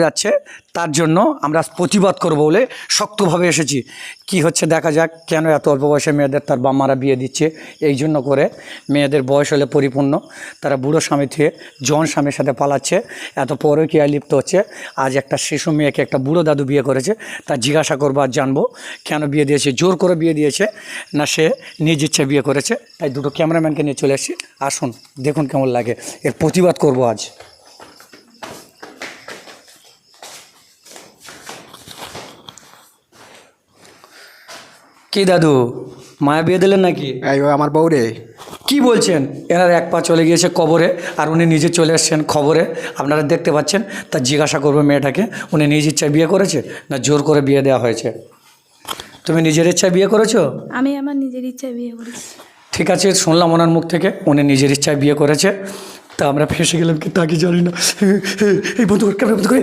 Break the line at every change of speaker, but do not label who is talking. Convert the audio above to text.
যাচ্ছে, তার জন্য আমরা প্রতিবাদ করব বলে শক্তভাবে এসেছি। কি হচ্ছে দেখা যাক, কেন এত অল্প বয়সে মেয়েদের তার বাম্মারা বিয়ে দিচ্ছে। এই জন্য করে মেয়েদের বয়স হলে পরিপূর্ণ তারা বুড়ো স্বামী থেকে জন স্বামীর সাথে পালাচ্ছে, এত পরকীয়ায় লিপ্ত হচ্ছে। আজ একটা শিশু মেয়েকে একটা বুড়ো দাদু বিয়ে করেছে, তা জিজ্ঞাসা করবো আর জানবো কেন বিয়ে দিয়েছে, জোর করে বিয়ে দিয়েছে না সে নিজ ইচ্ছে বিয়ে করেছে। তাই দুটো ক্যামেরাম্যানকে নিয়ে চলে এসেছি, আসুন দেখুন কেমন লাগে, এর প্রতিবাদ করব আজ। কি দাদু, মায়া বিয়ে দিলেন নাকি?
এই ও আমার বউ রে।
কি বলছেন? এনার এক পা চলে গিয়েছে কবরে আর উনি নিজে চলে এসছেন খবরে, আপনারা দেখতে পাচ্ছেন। তা জিজ্ঞাসা করবে মেয়েটাকে, উনি নিজ ইচ্ছায় বিয়ে করেছে না জোর করে বিয়ে দেওয়া হয়েছে? তুমি নিজের ইচ্ছায় বিয়ে করেছো?
আমি আমার নিজের ইচ্ছায় বিয়ে করেছি।
ঠিক আছে, শুনলাম ওনার মুখ থেকে উনি নিজের ইচ্ছায় বিয়ে করেছে। তা আমরা ফেঁসে গেলাম কি তা কি জানি না। এই বন্ধু ক্যামেরা বন্ধ করে।